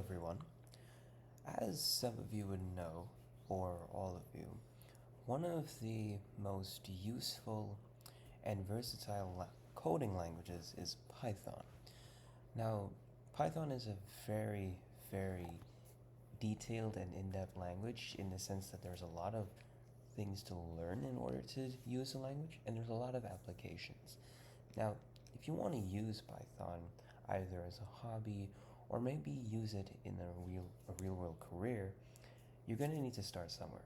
everyone. As some of you would know, or all of you, one of the most useful and versatile coding languages is Python. Now, Python is a very detailed and in-depth language in the sense that there's a lot of things to learn in order to use the language, and there's a lot of applications. Now, if you want to use Python either as a hobby or maybe use it in a real world career, you're going to need to start somewhere.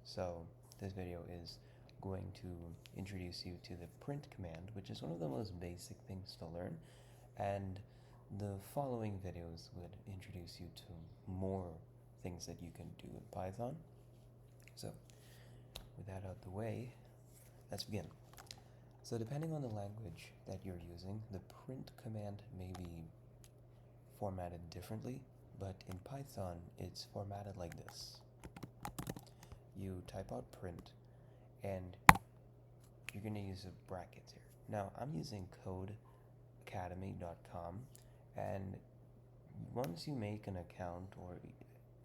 So this video is going to introduce you to the print command, which is one of the most basic things to learn, and the following videos would introduce you to more things that you can do in Python. So with that out the way, let's begin. So depending on the language that you're using, the print command may be formatted differently, but in Python it's formatted like this. You type out print and you're going to use a brackets here. Now I'm using codeacademy.com, and once you make an account, or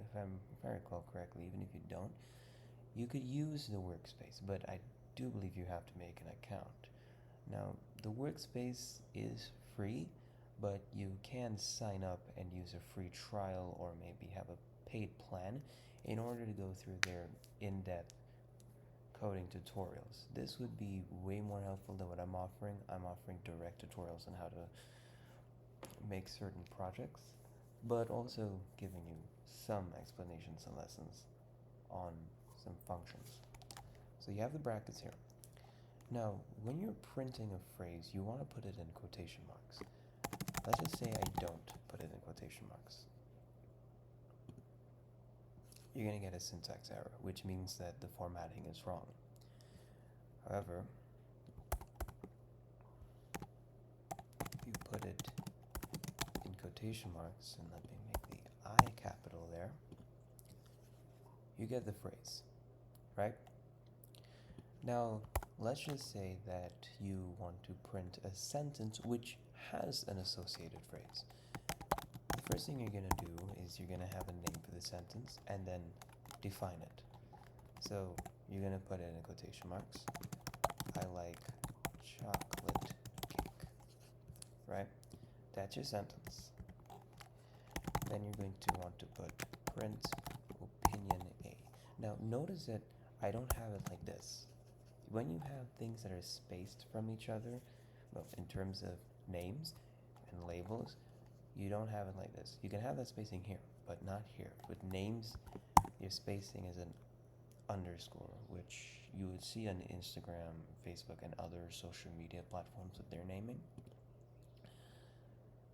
if I recall correctly, even if you don't, you could use the workspace, but I do believe you have to make an account. Now, the workspace is free, but you can sign up and use a free trial or maybe have a paid plan in order to go through their in-depth coding tutorials. This would be way more helpful than what I'm offering. I'm offering direct tutorials on how to make certain projects, but also giving you some explanations and lessons on some functions. So you have the brackets here. Now, when you're printing a phrase, you want to put it in quotation marks. Let's just say I don't put it in quotation marks. You're going to get a syntax error, which means that the formatting is wrong. However, if you put it in quotation marks, and let me make the I capital there, you get the phrase, right? Now, let's just say that you want to print a sentence which has an associated phrase. The first thing you're going to do is you're going to have a name for the sentence and then define it. So you're going to put it in quotation marks. I like chocolate cake, right? That's your sentence. Then you're going to want to put print opinion A. Now notice that I don't have it like this. When you have things that are spaced from each other, well, in terms of names and labels, you don't have it like this. You can have that spacing here, but not here. With names, your spacing is an underscore, which you would see on Instagram, Facebook, and other social media platforms with their naming.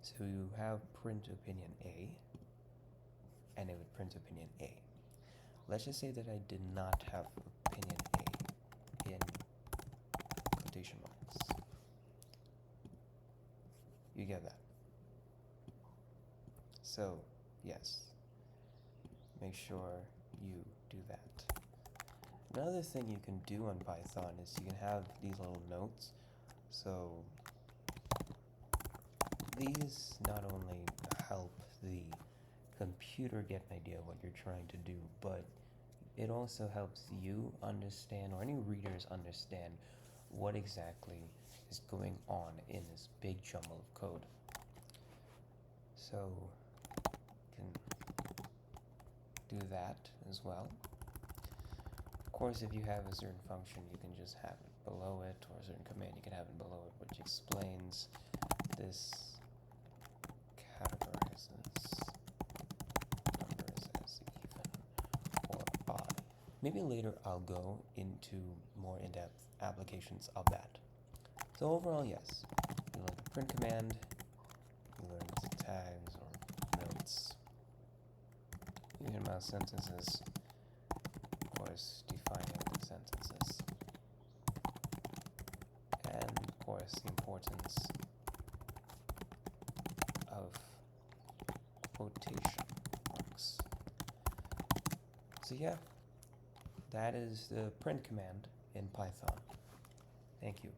So you have print opinion A, and it would print opinion A. Let's just say that I did not have opinion A in quotation marks. You get that? So, yes, make sure you do that. Another thing you can do on Python is you can have these little notes. So these not only help the computer get an idea of what you're trying to do, but it also helps you understand, or any readers understand, what exactly is going on in this big jumble of code. So you can do that as well. Of course, if you have a certain function, you can just have it below it, or a certain command, you can have it below it, which explains this categorizes numbers as even or odd. Maybe later I'll go into more in-depth applications of that. So overall, yes, you learn the print command, you learn tags or notes, you learn about sentences, of course defining the sentences, and of course the importance of quotation marks. So yeah, that is the print command in Python. Thank you.